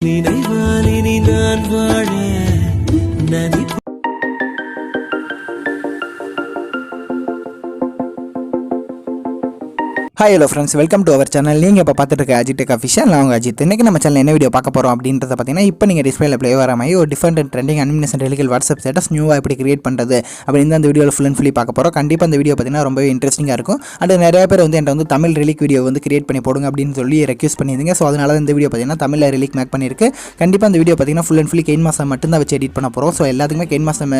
நினைவாலினி நான் வாழ நதி. Hi hello friends, welcome to our channel. நீங்கள் இப்போ பார்த்துட்டு இருக்க அஜித் டெக் அஃபிஷியல். நான் உங்கள் அஜித். இன்றைக்கி நம்ம சேனல் என்ன வீடியோ பார்க்க போகிறோம் அப்படின்றத பார்த்தீங்கன்னா, இப்போ நீங்கள் டிஸ்பிளேல ப்ளே வர மாதிரி ஒரு different trending animation lyrical WhatsApp status நியூவாக எப்படி கிரியேட் பண்ணுறது அப்படின்னு அந்த வீடியோவில் ஃபுல் அண்ட் ஃபுல்லி பார்க்க போகிறோம். கண்டிப்பாக அந்த வீடியோ பார்த்தீங்கன்னா ரொம்பவே இன்ட்ரெஸ்டிங்காக இருக்கும். அண்ட் நிறைய பேர் வந்து என்கிட்ட வந்து தமிழ் ரிலீக் வீடியோ வந்து கிரியேட் பண்ணி போடுங்க அப்படின்னு சொல்லி ரெக்யூஸ் பண்ணியிருந்தீங்க. ஸோ அதனால இந்த வீடியோ பார்த்தீங்கன்னா தமிழில் ரிலீக் மேக் பண்ணியிருக்கு. கண்டிப்பாக அந்த வீடியோ பார்த்தீங்கன்னா full and fully gain master மட்டும்தான் வச்சு எடிட் பண்ண போகிறோம். ஸோ எல்லாத்துக்குமே கெயின் மாஸ்டர்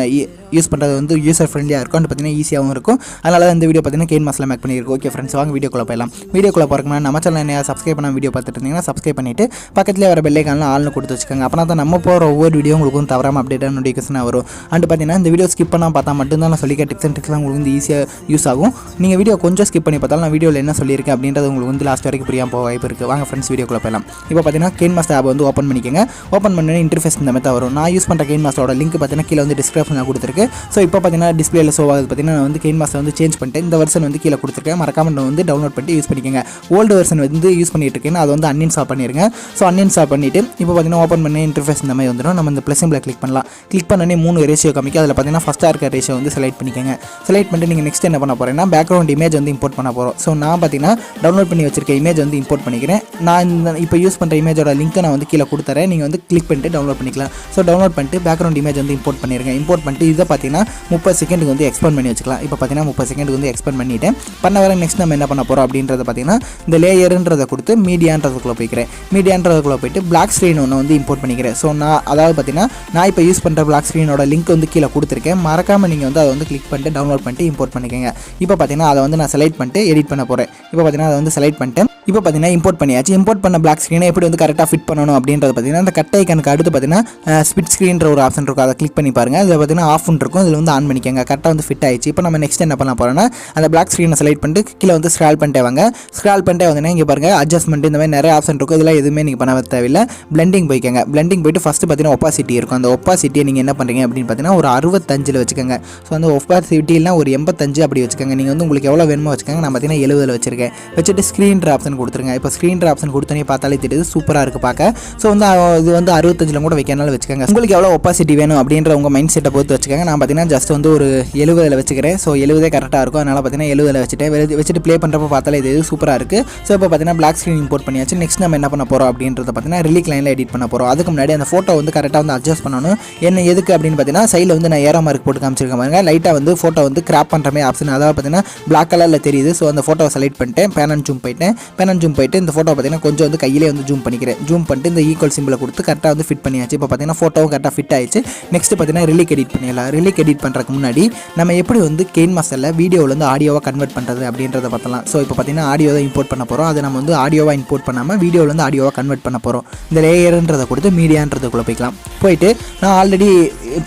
யூஸ் பண்ணுறது வந்து யூசர் ஃப்ரெண்ட்லியாக இருக்கும், அண்ட் பார்த்தீங்கன்னா ஈஸியாகவும் இருக்கும். அதனால இந்த வீடியோ பார்த்தீங்கன்னா கெயின் மாஸ்டரில் மேக் பண்ணியிருக்கு. ஓகே ஃப்ரெண்ட்ஸ், வாங்க வீடியோக்குள்ள போயிடலாம். வீடியோக்குள்ள போகிறதுக்கு நம்ம சேனல் என்ன சப்ஸ்கிரைப் பண்ண வீடியோ பார்த்துட்டு இருந்தீங்கன்னா சப்ஸ்கிரைப் பண்ணிவிட்டு பக்கத்துலேயே வர பெல் ஐகானில் ஆல்னு கொடுத்து வச்சுக்கோங்க. அப்போ தான் நம்ம போகிற ஒவ்வொரு வீடியோ உங்களுக்கு தவறாமல் அப்டேட்டாக நோட்டிஃபிகேஷனாக வரும். அண்ட் பார்த்தீங்கன்னா இந்த வீடியோ ஸ்கிப் பண்ணால் பார்த்தா மட்டும்தான் நான் சொல்லிக்க டிப்ஸ் அண்ட் ட்ரிக்ஸ்லாம் உங்களுக்கு வந்து ஈஸியாக யூஸ் ஆகும். நீங்கள் வீடியோ கொஞ்சம் ஸ்கிப் பண்ணி பார்த்தாலும் நான் வீடியோவில் என்ன சொல்லியிருக்கேன் அப்படின்றது உங்களுக்கு வந்து லாஸ்ட் வரைக்கும் புரியாமல் போக வாய்ப்பு இருக்குது. வாங்க ஃப்ரெண்ட்ஸ் வீடியோக்குள்ள போயிடலாம். இப்போ பார்த்தீங்கன்னா கெயின் மாஸ்டர் ஆப் வந்து ஓப்பன் பண்ணிக்கோங்க. ஓப்பன் பண்ணி இன்டர்ஃபேஸ் இந்த மாதிரி வரும். நான் யூஸ் பண்ணுற கெயின் மாஸ்டரோட லிங்க் பார்த்தீங்கன்னா கீழே வந்து டிஸ்கிரிப்ஷனில் கொடுத்துருக்கு. ஸோ இப்போ பார்த்தீங்கன்னா டிஸ்பிளேல ஷோ ஆகுது. பார்த்தீங்கன்னா நான் வந்து கெயின் மாஸ்டர் வந்து சேஞ்ச் பண்ணிட்டு இந்த வெர்ஷன் வந்து கீழே கொடுத்துருக்கேன். மறக்காம வந்து டவுன்லோட் பண்ணிட்டு யூஸ் பண்ணிக்கோங்க. ஓல்டு வெர்ஷன் வந்து யூஸ் பண்ணிட்டு இருக்கேன், அது வந்து அன்இன்ஸ்டால் பண்ணிருங்க. ஸோ அன்இன்ஸ்டால் பண்ணிட்டு இப்போ பார்த்தீங்கன்னா ஓப்பன் பண்ணி இன்டர்ஃபேஸ் இந்த மாதிரி வந்துடும். நம்ம இந்த ப்ளஸ் சிம்பிளை கிளிக் பண்ணலாம். கிளிக் பண்ணி 3 ரேஷியோ காமிக்கும். அதில் பார்த்தீங்கன்னா ஃபஸ்ட்டாக இருக்க ரேஷியோ வந்து செலக்ட் பண்ணிக்கோங்க. செலக்ட் பண்ணிட்டு நீங்கள் நெக்ஸ்ட் என்ன பண்ண போகிறேன்னா பேக்ரவுண்ட் இமேஜ் வந்து இம்போர்ட் பண்ண போகிறோம். ஸோ நான் பார்த்தீங்கன்னா டவுன்லோட் பண்ணி வச்சிருக்க இமேஜ் வந்து இம்போர்ட் பண்ணிக்கிறேன். நான் இந்த இப்போ யூஸ் பண்ணுற இமேஜோட லிங்க்கை நான் வந்து கீழே கொடுத்துறேன். நீங்கள் வந்து கிளிக் பண்ணிட்டு டவுன்லோட் பண்ணிக்கலாம். ஸோ டவுன்லோட் பண்ணிட்டு பேக்ரவுண்ட் இமேஜ் வந்து இம்போர்ட் பண்ணிருங்க. இம்போர்ட் பண்ணிட்டு இதை பார்த்தீங்கன்னா 30 செகண்டுக்கு வந்து எக்ஸ்பெண்ட் பண்ணி வச்சுக்கலாம். இப்போ பார்த்தீங்கன்னா 30 செகண்டுக்கு வந்து எக்ஸ்பெண்ட் பண்ணிவிட்டேன். பண்ண வர நெக்ஸ்ட் நம்ம என்ன பண்ண போகிறோம் அப்படின்றத பார்த்தீங்கன்னா இந்த லேயருன்றதை கொடுத்து மீடியான்றதுக்குள்ளே போய்க்கிறேன். மீடியான்றதுக்குள்ளே போய்ட்டு பிளாக் ஸ்க்ரீன் ஒன்று வந்து இம்போர்ட் பண்ணிக்கிறேன். ஸோ நான் அதாவது பார்த்தீங்கன்னா நான் இப்போ யூஸ் பண்ணுற பிளாக் ஸ்க்ரீனோட லிங்க் வந்து கீழே கொடுத்துருக்கேன். மறக்காமல் நீங்கள் வந்து அதை வந்து கிளிக் பண்ணிட்டு டவுன்லோட் பண்ணிட்டு இம்போர்ட் பண்ணிக்கோங்க. இப்போ பார்த்தீங்கன்னா அதை வந்து நான் செலக்ட் பண்ணிட்டு எடிட் பண்ண போகிறேன். இப்போ பார்த்தீங்கன்னா அதை வந்து செலக்ட் பண்ணிட்டேன். இப்போ பார்த்தீங்கன்னா இம்போர்ட் பண்ணியாச்சு. இம்போர்ட் பண்ண பிளாக் ஸ்க்ரீனை எப்படி வந்து கரெக்டாக ஃபிட் பண்ணணும் அப்படின்றது பார்த்தீங்கன்னா அந்த கட் ஐகானுக்கு அடுத்து பார்த்தீங்கன்னா ஸ்பிட் ஸ்க்ரீன்ற ஒரு ஆப்ஷன் இருக்கும். அதை கிளிக் பண்ணி பாருங்கள். அதில் பார்த்தீங்கன்னா ஆஃப்னு இருக்கும். இதில் வந்து ஆன் பண்ணிக்கோங்க. கரெக்டாக வந்து ஃபிட் ஆயிடுச்சு. இப்போ நம்ம நெக்ஸ்ட் என்ன பண்ண போகிறோம்னா அந்த பிளாக் ஸ்க்ரீனை செலக்ட் பண்ணிட்டு கீழே வந்து ஸ்க்ரால் பண்ணிட்டே வாங்க. ஸ்க்ரால் பண்ணிட்டே வந்தீங்கன்னா இங்கே பாருங்கள் அட்ஜஸ்ட்மெண்ட் இந்த மாதிரி நிறைய ஆப்ஷன் இருக்கும். இதெல்லாம் எதுவுமே நீங்கள் பண்ண தேவையில்லை. பிளெண்டிங் போய்க்கங்க. பிளெண்டிங் போய்ட்டு ஃபஸ்ட்டு பார்த்தீங்கன்னா ஒப்பாசிட்டி இருக்கும். அந்த ஒப்பாசிட்டியை நீங்கள் என்ன பண்ணுறீங்க அப்படின்னு பார்த்தீங்கன்னா ஒரு 65 வச்சுக்கோங்க. ஸோ அந்த ஒப்பாசிட்டிலாம் ஒரு 85 அப்படி வச்சுக்கோங்க. நீங்கள் வந்து உங்களுக்கு எவ்வளோ வேணுமோ வச்சுக்கோங்க. நான் பார்த்தீங்கன்னா 70 வச்சிருக்கேன். வச்சுட்டு ஸ்க்ரீன் ஆப்ஷன் கொடுத்துருங்க. இப்போ ஸ்க்ரீன் ஆப்ஷன் கொடுத்தனே பார்த்தாலே தெரியுது, சூப்பராக இருக்குது பார்க்க. ஸோ வந்து இது வந்து 65 கூட வைக்கனால வச்சுக்கோங்க. உங்களுக்கு எவ்வளோ ஒப்பாசிட்டி வேணும் அப்படின்ற உங்கள் மைண்ட் செட்டை பொறுத்து வச்சுக்கோங்க. நான் பார்த்தீங்கன்னா ஜஸ்ட் வந்து ஒரு 70 வச்சுக்கிறேன். ஸோ 70 கரெக்டாக இருக்கும். அதனால் பார்த்தீங்கன்னா 70 வச்சுட்டு ப்ளே பண்ணுறப்ப பார்த்தாலே தெரியுது, சூப்பராக இருக்குது. ஸோ இப்போ பார்த்தீங்கன்னா பிளாக் ஸ்க்ரீன் இம்போர்ட் பண்ணியாச்சு. நெக்ஸ்ட் நம்ம என்ன பண்ண போகிறோம் அப்படின்றத பார்த்தீங்கன்னா ரிலீக் லைனில் எடிட் பண்ண போகிறோம். அதுக்கு முன்னாடி அந்த ஃபோட்டோ வந்து கரெக்டாக வந்து அட்ஜஸ்ட் பண்ணணும். என்ன எதுக்கு அப்படின்னு பார்த்தீங்கன்னா சைடில் வந்து நான் ஏரோ மார்க் போட்டு காமிச்சிருக்கேன் பாருங்க. லைட்டாக வந்து ஃபோட்டோ வந்து கிராப் பண்ணுற மாதிரி ஆப்ஷன், அதாவது பார்த்தீங்கன்னா பிளாக் கலரில் தெரியுது. ஸோ அந்த ஃபோட்டோவை செலக்ட் பண்ணிட்டேன். பேன் அண்ட் ஜூம் போயிட்டு இந்த ஃபோட்டோ பார்த்தீங்கன்னா கொஞ்சம் வந்து கையிலே வந்து ஜூம் பண்ணிக்கிறேன். ஜூம் பண்ணிட்டு இந்த ஈக்குவல் சிம்பிளை கொடுத்து கரெக்டாக வந்து ஃபிட் பண்ணியாச்சு. இப்போ பார்த்தீங்கன்னா ஃபோட்டோவும் கரெக்டாக ஃபிட் ஆயிடுச்சு. நெக்ஸ்ட் பார்த்தீங்கன்னா ரிலீக் எடிட் பண்ணிடலாம். ரிலீக் எடிட் பண்ணுறதுக்கு முன்னாடி நம்ம எப்படி வந்து கெயின் மாஸ்டரில் வீடியோவில் வந்து ஆடியோவாக கன்வெர்ட் பண்ணுறது அப்படின்றத பார்த்தலாம். ஸோ இப்போ பார்த்தீங்கன்னா ஆடியோ தான் இம்போர்ட் பண்ண போகிறோம். அதை நம்ம வந்து ஆடியோவாக இம்போர்ட் பண்ணாமல் வீடியோவில் வந்து ஆடியோவாக கன்வெர்ட் பண்ண போகிறோம். இந்த லேயர்ன்றதை கொடுத்து மீடியான்றதுக்குள்ளே போய்க்கலாம். போயிட்டு நான் ஆல்ரெடி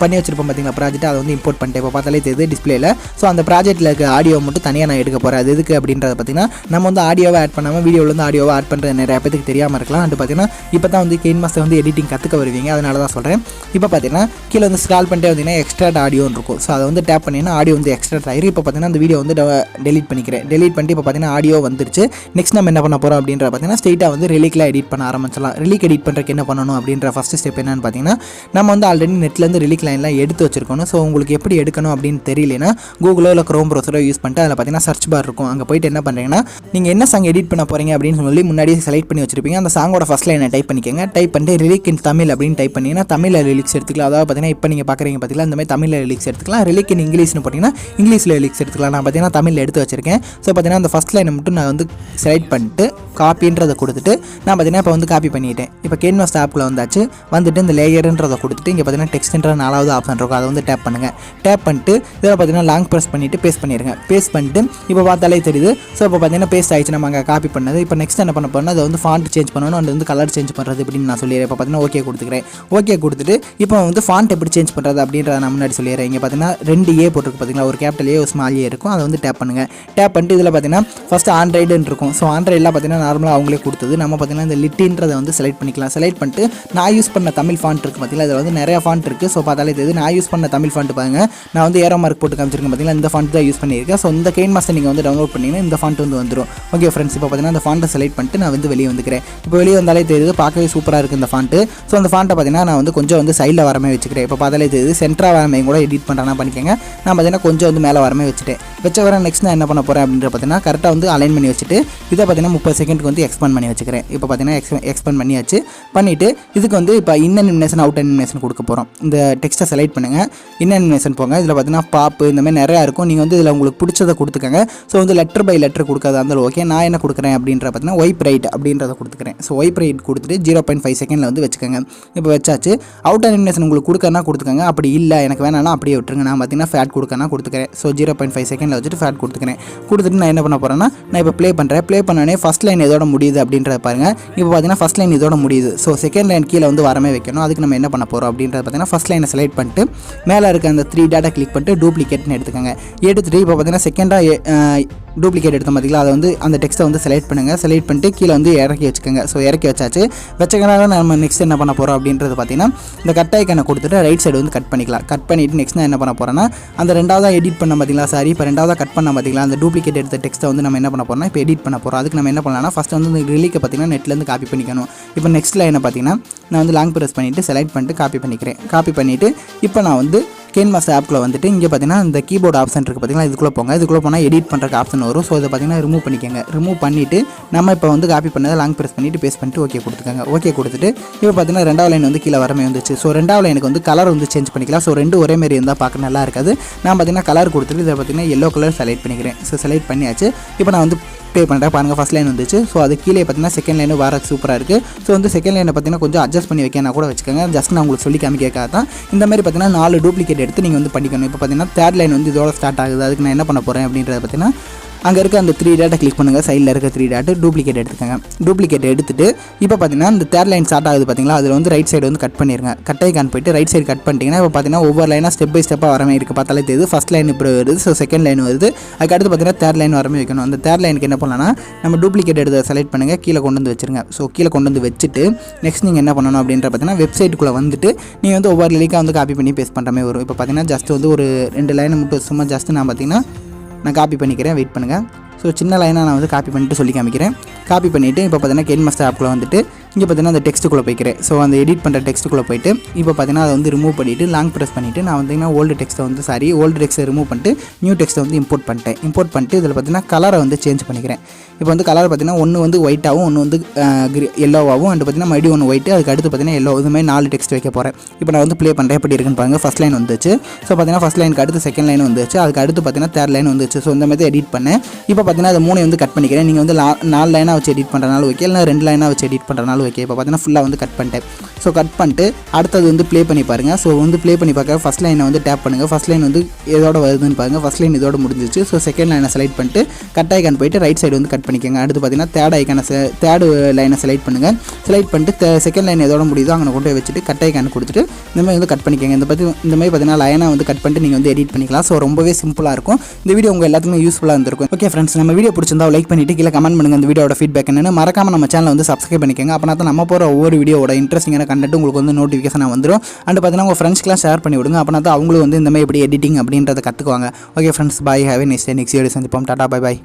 பண்ணி வச்சிருப்பேன் பார்த்தீங்களா ப்ராஜெக்ட், அதை வந்து இம்போர்ட் பண்ணிட்டேன். இப்போ பார்த்தாலே தெரியுது டிஸ்பிளேல. ஸோ அந்த ப்ராஜெக்ட்டில் இருக்க ஆடியோ மட்டும் தனியாக நான் எடுக்க போகிறேன். அது எதுக்கு அப்படின்றத பார்த்தீங்கன்னா நம்ம வந்து ஆடியோவை ஆட் பண்ணாமல் வீடியோவில் வந்து ஆடியோவை ஆட் பண்ணுறது நிறைய பேருக்கு தெரியாமல் இருக்கலாம். அது பார்த்தீங்கன்னா இப்போ தான் வந்து கெயின் மாஸ்டர் வந்து எடிட்டிங் கற்றுக்க வருவீங்க, அதனால தான் சொல்கிறேன். இப்போ பார்த்தீங்கன்னா கீழே வந்து ஸ்க்ரால் பண்ணிட்டே வந்தீங்கன்னா எக்ஸ்ட்ராட் ஆடியோன்னு இருக்கும். ஸோ அதை வந்து டேப் பண்ணிங்கன்னா ஆடியோ வந்து எக்ஸ்ட்ராட் ஆயிரும். இப்போ பார்த்தீங்கன்னா அந்த வீடியோ வந்து டெலிட் பண்ணிக்கிறேன். டெலிட் பண்ணிட்டு இப்போ பார்த்தீங்கன்னா ஆடியோ வந்துருச்சு. நெக்ஸ்ட் நம்ம என்ன பண்ண போகிறோம் அப்படின்ற பார்த்தீங்கன்னா ஸ்ட்ரெயிட்டாக வந்து ரிலீக்கில் எடிட் பண்ண ஆரம்பிச்சலாம். ரிலீக் எடிட் பண்ணுறதுக்கு என்ன பண்ணணும் அப்படின்ற ஃபஸ்ட் ஸ்டெப் என்னன்னு பார்த்தீங்கன்னா நம்ம வந்து ஆல்ரெடி நெட்லேருந்து ரிலீக் லைன்லாம் எடுத்து வச்சிருக்கணும். ஸோ உங்களுக்கு எப்படி எடுக்கணும் அப்படின்னு தெரியலனா கூகுளோ இல்லை க்ரோம் ப்ரௌசரோ யூஸ் பண்ணிட்டு அதில் பார்த்தீங்கன்னா சர்ச் பார் இருக்கும். அங்கே போயிட்டு என்ன பண்ணுறீங்கன்னா நீங்கள் என்ன சாங் எடிட் பண்ண போகிறீங்க அப்படின்னு சொல்லி முன்னாடியே செலக்ட் பண்ணி வச்சிருப்பீங்க. அந்த சாங்கோட ஃபர்ஸ்ட் லைனை டைப் பண்ணிக்கோங்க. டைப் பண்ணிட்டு ரிலீக் இன் தமிழ் அப்படின்னு டைப் பண்ணிங்கன்னா தமிழில் லிரிக்ஸ் எடுத்துக்கலாம். அதாவது பார்த்தீங்கன்னா இப்போ நீங்கள் பார்க்குறீங்க பார்த்தீங்களா இந்த மாதிரி தமிழில் லிரிக்ஸ் எடுத்துக்கலாம். ரிலீக் இன் இங்கிலீஷ்னு போட்டிங்கன்னா இங்கிலீஷில் லிரிக்ஸ் எடுத்துக்கலாம். நான் பார்த்தீங்கன்னா தமிழில் எடுத்து வச்சிருக்கேன். ஸோ பார்த்தீங்கன்னா அந்த ஃபர்ஸ்ட் லைனை மட்டும் நான் வந்து செலக்ட் பண்ணிட்டு காப்பின்றதை கொடுத்துட்டு நான் பார்த்தீங்கன்னா இப்போ வந்து காப்பி பண்ணிட்டேன். இப்போ கெயின் மாஸ்டர் ஆப்பில் வந்தாச்சு. வந்துட்டு இந்த லேயர்ன்றதை கொடுத்துட்டு இங்கே பார்த்தீங்கன்னா டெக்ஸ்ட்ன்ற 4வது ஆப்ஷன் இருக்கும். அதை வந்து டேப் பண்ணுங்கள். டேப் பண்ணிட்டு இதில் பார்த்தீங்கன்னா லாங் ப்ரெஸ் பண்ணிவிட்டு பேஸ்ட் பண்ணிடுங்க. பேஸ்ட் பண்ணிட்டு இப்போ பார்த்தாலே தெரியுது. ஸோ இப்போ பார்த்தீங்கன்னா பேஸ்ட் ஆயிடுச்சு. நம்ம அங்கே காப்பி பண்ணது. இப்போ நெக்ஸ்ட் என்ன பண்ண போகிறோம்னா அதை வந்து ஃபாண்ட் சேஞ்ச் பண்ணணும். அது வந்து கலர் சேஞ்ச் பண்ணுறது அப்படின்னு நான் சொல்லிடுறேன். இப்போ பார்த்தீங்கன்னா ஓகே கொடுத்துக்கிறேன். ஓகே கொடுத்துட்டு இப்போ வந்து ஃபாண்ட் எப்படி சேஞ்ச் பண்ணுறது அப்படின்றத நான் முன்னாடி சொல்லிடுறேன். இங்கே பார்த்தீங்கன்னா 2 ஏ போட்டுருக்கு பார்த்தீங்களா, ஒரு கேபிட்டல் ஏ ஒரு ஸ்மால் ஏ இருக்கும். அதை வந்து டேப் பண்ணுங்கள். டேப் பண்ணிட்டு இதில் பார்த்தீங்கன்னா ஃபஸ்ட்டு ஆண்ட்ராய்டுன்னு இருக்கும். ஸோ ஆண்ட்ராய்டில் பார்த்தீங்கன்னா நார்மலாக அவங்களே கொடுத்தது. நம்ம பார்த்தீங்கன்னா இந்த லிட்டின்றதை வந்து செலக்ட் பண்ணிக்கலாம். செலக்ட் பண்ணிட்டு நான் யூஸ் பண்ண தமிழ் ஃபாண்ட் இருக்குது பார்த்தீங்களா, இதில் வந்து நிறையா ஃபாண்ட் இருக்குது. ஸோ பார்த்தாலே தெரியுது நான் யூஸ் பண்ண தமிழ் ஃபாண்ட் பாருங்கள். நான் வந்து ஏரோ மார்க் போட்டு காமிச்சிருக்கேன் பார்த்தீங்களா, இந்த ஃபாண்ட் தான் யூஸ் பண்ணியிருக்கேன். ஸோ இந்த கெயின் மாஸ்டர் நீங்கள் வந்து டவுன்லோட் பண்ணிங்கன்னா இந்த ஃபாண்ட் வந்து வந்துடும். ஓகே ஃப்ரெண்ட்ஸ், இப்போ பார்த்தீங்கன்னா பார்த்தீங்கன்னா அந்த ஃபாண்ட்டை செலக்ட் பண்ணிட்டு நான் வந்து வெளியே வந்துக்கிறேன். இப்போ வெளியே வந்தாலே தெரியுது, பார்க்கவே சூப்பராக இருக்குது இந்த ஃபாண்ட்டு. ஸோ அந்த ஃபாண்ட்டை பார்த்தீங்கன்னா நான் வந்து கொஞ்சம் வந்து சைடில் வரமே வச்சுக்கிறேன். இப்போ பார்த்தாலே தெரியுது, சென்டராக வரமே கூட எடிட் பண்ணுறேன்னா பண்ணிக்கோங்க. நான் பார்த்தீங்கன்னா கொஞ்சம் வந்து மேலே வரமே வச்சுட்டேன். வர நெக்ஸ்ட் நான் என்ன பண்ண போகிறேன் அப்படின்ற பார்த்தீங்கன்னா கரெக்டாக வந்து அலைன் பண்ணி வச்சுட்டு இதை பார்த்தீங்கன்னா 30 செகண்டுக்கு வந்து எக்ஸ்பேண்ட் பண்ணி வச்சுக்கிறேன். இப்போ பார்த்தீங்கன்னா எக்ஸ்பேண்ட் பண்ணியாச்சு. பண்ணிவிட்டு இதுக்கு வந்து இப்போ இன் அனிமேஷன் அவுட் அனிமேஷன் கொடுக்க போகிறோம். இந்த டெக்ஸ்ட்டை செலக்ட் பண்ணுங்கள், இன் அனிமேஷன் போங்க. இதில் பார்த்தீங்கன்னா பாப்பு இந்த மாதிரி நிறையா இருக்கும். நீங்கள் வந்து இதில் உங்களுக்கு பிடிச்சதை கொடுத்துக்கங்க. ஸோ வந்து லெட்டர் பை லெட்டர் கொடுக்காத இருந்தாலும் ஓகே. நான் என்ன கொடுக்குறேன் அப்படின்ற பார்த்தீங்கன்னா ஒய்ப் ரைட் அப்படின்றத கொடுத்துக்கிறேன். ஸோ ஒய்ப் ரைட் கொடுத்துட்டு 0.5 செகண்டில் வந்து வச்சுக்கோங்க. இப்போ வச்சாச்சு. அவுட் அனிமேஷன் உங்களுக்கு கொடுக்கறனா கொடுத்துக்கங்க. அப்படி இல்லை எனக்கு வேணாம்னா அப்படியே விட்டுருங்க. நான் பார்த்தீங்கன்னா ஃபேட் கொடுக்கறனா கொடுத்துக்கிறேன். ஸோ 0.5 செகண்டில் வச்சுட்டு ஃபேட் கொடுத்துக்கிறேன். கொடுத்துட்டு நான் என்ன பண்ண போகிறேன்னா நான் இப்போ ப்ளே பண்ணுறேன். ப்ளே பண்ணோடனே ஃபஸ்ட் லைன் இதோட முடியுது அப்படின்றத பாருங்கள். இப்போ பார்த்தீங்கன்னா ஃபஸ்ட் லைன் இதோட முடியுது. ஸோ செகண்ட் லைன் கீழே வந்து வரமே வைக்கணும். அதுக்கு நம்ம என்ன பண்ண போகிறோம் அப்படின்றத பார்த்தீங்கன்னா ஃபஸ்ட் லைனை செலக்ட் பண்ணிட்டு மேலே இருக்க அந்த 3 டேட்டா கிளிக் பண்ணிட்டு டூப்ளிகேட்னு எடுத்துக்கோங்க. எடுத்துகிட்டு இப்போ பார்த்தீங்கன்னா செகண்டாக டூப்ளிகேட் எடுத்த பார்த்தீங்களா, அதை வந்து அந்த டெக்ஸ்ட்டை வந்து செலக்ட் பண்ணுங்கள். செலக்ட் பண்ணிட்டு கீழே வந்து இறக்கி வச்சுக்கோங்க. ஸோ இறக்கி வச்சாச்சு. வச்சக்கனால நம்ம நெக்ஸ்ட் என்ன பண்ண போகிறோம் அப்படின்றது பார்த்தீங்கன்னா இந்த கட் ஐக்கானை கொடுத்துட்டு ரைட் சைடு வந்து கட் பண்ணிக்கலாம். கட் பண்ணிவிட்டு நெக்ஸ்ட் நான் என்ன பண்ண போகிறேன்னா அந்த ரெண்டாவதாக எடிட் பண்ண பார்த்தீங்களா, சாரி இப்போ ரெண்டாவதாக கட் பண்ண பார்த்தீங்களா, அந்த டூப்ளிகேட் எடுத்த டெக்ஸ்ட்டை வந்து நம்ம என்ன பண்ண போகிறோம்னா இப்போ எடிட் பண்ண போகிறோம். அதுக்கு நம்ம என்ன பண்ணலாம்னா ஃபஸ்ட்டு வந்து இந்த ரிலீக்கை பார்த்தீங்கன்னா நெட்லேருந்து காப்பி பண்ணிக்கணும். இப்போ நெக்ஸ்ட் லைனை பார்த்தீங்கன்னா நான் வந்து லாங் ப்ரெஸ் பண்ணிவிட்டு செலக்ட் பண்ணிட்டு காப்பி பண்ணிக்கிறேன். காப்பி பண்ணிவிட்டு இப்போ நான் வந்து கேன்வாஸ் ஆப்பில் வந்துட்டு இங்கே பார்த்தீங்கன்னா இந்த கீபோர்டு ஆப்ஷன் இருக்குது பார்த்தீங்கன்னா, இதுக்குள்ளே போங்க. இதுக்குள்ளே போனால் எடிட் பண்ணுறக்கு ஆப்ஷன் வரும். ஸோ இதை பார்த்தீங்கன்னா ரிமூவ் பண்ணிக்கோங்க. ரிமூவ் பண்ணிவிட்டு நம்ம இப்போ வந்து காப்பி பண்ணதை லாங் ப்ரெஸ் பண்ணிவிட்டு பேஸ்ட் பண்ணிட்டு ஓகே கொடுத்துக்கோங்க. ஓகே கொடுத்துட்டு இப்போ பார்த்தீங்கன்னா ரெண்டாவது லைன் வந்து கீழே வரமே வந்துச்சு. ஸோ ரெண்டாவது லைனுக்கு வந்து கலர் வந்து சேஞ்ச் பண்ணிக்கலாம். ஸோ ரெண்டு ஒரே மாதிரி இருந்தால் பார்க்க நல்லா இருக்காது. நான் பார்த்தீங்கன்னா கலர் கொடுத்துட்டு இதை பார்த்தீங்கன்னா எல்லோ கலர் செலக்ட் பண்ணிக்கிறேன். ஸோ செலக்ட் பண்ணியாச்சு. இப்போ நான் வந்து ப்ளே பண்ணுறேன் பாருங்கள். ஃபஸ்ட் லைன் வந்துச்சு. ஸோ அது கீழே பார்த்தீங்கன்னா செகண்ட் லைனு வர சூப்பராக இருக்குது. ஸோ வந்து செகண்ட் லைனை பார்த்தீங்கன்னா கொஞ்சம் அட்ஜஸ்ட் பண்ணி வைக்கனா கூட வச்சுக்கோங்க. ஜஸ்ட் நான் உங்களுக்கு சொல்லி காமிக்காக தான் இந்த மாதிரி பார்த்தீங்கன்னா 4 டூப்ளிகேட் எடுத்து நீங்கள் வந்து பண்ணிக்கணும். இப்போ பார்த்தீங்கன்னா தேர்ட் லைன் வந்து இதோட ஸ்டார்ட் ஆகுது. அதுக்கு நான் என்ன பண்ண போகிறேன் அப்படின்றத பார்த்தீங்கன்னா அங்கே இருக்க அந்த 3 டேட்டா கிளிக் பண்ணுங்கள். சைடில் இருக்க 3 டேட்டு டூப்ளிகேட் எடுத்துக்கோங்க. டூப்ளிகேட் எடுத்துட்டு இப்போ பார்த்தீங்கன்னா இந்த தேர்ட் லைன் ஸ்டார்ட் ஆகுது பார்த்தீங்களா, அதில் வந்து ரைட் சைடு வந்து கட் பண்ணிடுங்க. கட் ஐக்கான் போய்ட்டு ரைட் சைடு கட் பண்ணிட்டீங்கன்னா இப்போ பார்த்தீங்கன்னா ஒவ்வொரு லைனாக ஸ்டெப் பை ஸ்டெப்பாக வரமே இருக்குது. பார்த்தாலே தெரியுது. ஃபஸ்ட் லைன் இப்படி வருது. ஸோ செகண்ட் லைன் வருது. அதுக்கு அடுத்து பார்த்தீங்கன்னா தேர்ட் லைன் வரமே வைக்கணும். அந்த தேர்ட் லைனுக்கு என்ன பண்ணலாம்னா நம்ம டூப்ளிகேட் எடுத்து செலக்ட் பண்ணுங்கள். கீழே கொண்டு வந்து வச்சுருங்க. ஸோ கீழே கொண்டு வந்து வச்சுட்டு நெக்ஸ்ட் நீங்கள் என்ன பண்ணணும் அப்படின்ற பார்த்தீங்கன்னா வெப்சைட்டுக்குள்ளே வந்துட்டு நீங்கள் வந்து ஒவ்வொரு லிங்காக வந்து காப்பி பண்ணி பேஸ்ட் பண்ணுற மாதிரி வரும். இப்போ பார்த்தீங்கன்னா ஜஸ்ட் வந்து ஒரு 2 லைனை மட்டும் சும்மா ஜஸ்ட் நான் பார்த்தீங்கன்னா நான் காப்பி பண்ணிக்கிறேன். வெயிட் பண்ணுங்கள். ஸோ சின்ன லைனாக நான் வந்து காப்பி பண்ணிட்டு சொல்லி காமிக்கிறேன். காப்பி பண்ணிவிட்டு இப்போ பார்த்தீங்கன்னா கேன்வாஸ் ஆப்பில் வந்துட்டு இங்கே பார்த்தீங்கன்னா அந்த டெக்ஸ்ட்டுக்குள்ளே போய்க்கிறேன். ஸோ அந்த எடிட் பண்ணுற டெக்ஸ்ட்டுக்குள்ளே போய்ட்டு இப்போ பார்த்தீங்கன்னா அதை வந்து ரிமூவ் பண்ணிவிட்டு லாங் ப்ரெஸ் பண்ணிவிட்டு நான் வந்து ஓல்டு டெக்ஸ்ட்டை வந்து ஓல்டு டெக்ஸ்ட்டை ரிமூவ் பண்ணிட்டு நியூ டெக்ஸ்ட்டை வந்து இம்போர்ட் பண்ணிட்டேன். இம்போர்ட் பண்ணிட்டு இதில் பார்த்தீங்கன்னா கலரை வந்து சேஞ்ச் பண்ணிக்கிறேன். இப்போ வந்து கலர் பார்த்தீங்கன்னா ஒன்று வந்து ஒயிட்டாகவும் ஒன்று வந்து எல்லோவாகவும் அண்ட் பார்த்தீங்கன்னா மறுபடியும் ஒன்று ஒயிட்டு, அதுக்கு அடுத்து பார்த்தீங்கன்னா எல்லோ, இதுமாதிரி 4 டெக்ஸ்ட் வைக்க போகிறேன். இப்போ நான் வந்து ப்ளே பண்ணுறேன். எப்படி இருக்குன்னு பாருங்கள். ஃபஸ்ட் லைன் வந்துச்சு. ஸோ பார்த்தீங்கன்னா ஃபஸ்ட் லைனுக்கு அடுத்து செகண்ட் லைன் வந்துச்சு. அதுக்கு அடுத்து பார்த்தீங்கன்னா தேர்ட் லைன் வந்துச்சு. ஸோ இந்த மாதிரி எடிட் பண்ணேன். இப்போ பார்த்தீங்கன்னா அது 3 வந்து கட் பண்ணிக்கிறேன். நீங்கள் வந்து 4 லைனாக வச்சு எடிட் பண்ணுறனால ஓகே, இல்லை 2 லைனாக வச்சு எடிட் பண்ணுறனால ஓகே. இப்போ பார்த்தீங்கன்னா ஃபுல்லாக வந்து கட் பண்ணிட்டேன். ஸோ கட் பண்ணிட்டு அடுத்தது வந்து ப்ளே பண்ணி பாருங்கள். ஸோ வந்து ப்ளே பண்ணி பார்க்க ஃபஸ்ட் லைனை வந்து டேப் பண்ணுங்கள். ஃபஸ்ட் லைன் வந்து எதோட வருதுன்னு பாருங்கள். ஃபஸ்ட் லைன் இதோட முடிஞ்சிச்சு. ஸோ செகண்ட் லைனை செலக்ட் பண்ணிட்டு கட் ஐக்கான் போய்ட்டு ரைட் சைடு வந்து கட் பண்ணிக்கோங்க. அடுத்து பார்த்தீங்கன்னா தேர்ட் லைனை செலக்ட் பண்ணுங்கள். செலக்ட் பண்ணிட்டு செகண்ட் லைன் எதோட முடியுதோ அங்கே கொண்டு போய் வச்சுட்டு கட் ஐக்கான் கொடுத்துட்டு இந்த மாதிரி வந்து கட் பண்ணிக்கோங்க. இந்த மாதிரி பார்த்தீங்கன்னா லைனாக வந்து கட் பண்ணிட்டு நீங்கள் வந்து எடிட் பண்ணிக்கலாம். ஸோ ரொம்பவே சிம்பிளாக இருக்கும். இந்த வீடியோ உங்கள் எல்லாத்துக்குமே யூஸ்ஃபுல்லாக இருந்திருக்கும். ஓகே ஃப்ரெண்ட்ஸ், நம்ம வீடியோ பிடிச்சிருந்தா லைக் பண்ணிட்டு கீழே கமெண்ட் பண்ணுங்கள். இந்த வீடியோட ஃபீட்பேக் என்னன்னு மறக்காம நம்ம சேனலை வந்து சப்ஸ்கிரைப் பண்ணிக்கோங்க. அப்போ தான் நம்ம போகிற ஒவ்வொரு வீடியோட இன்ட்ரெஸ்டிங்கான கண்டென்ட் உங்களுக்கு வந்து நோட்டிஃபிகேஷன் வந்துடும். அண்ட் பார்த்தீங்கன்னா உங்கள் ஃப்ரெண்ட்ஸ்க்குலாம் ஷேர் பண்ணி விடுங்க. அப்போ தான் அவங்களும் வந்து இந்த மாதிரி எப்படி எடிட்டிங் அப்படின்றத கற்றுக்குவாங்க. Okay friends, bye. Have a nice day. Next video சந்திப்போம். டாடா, பை பாய்.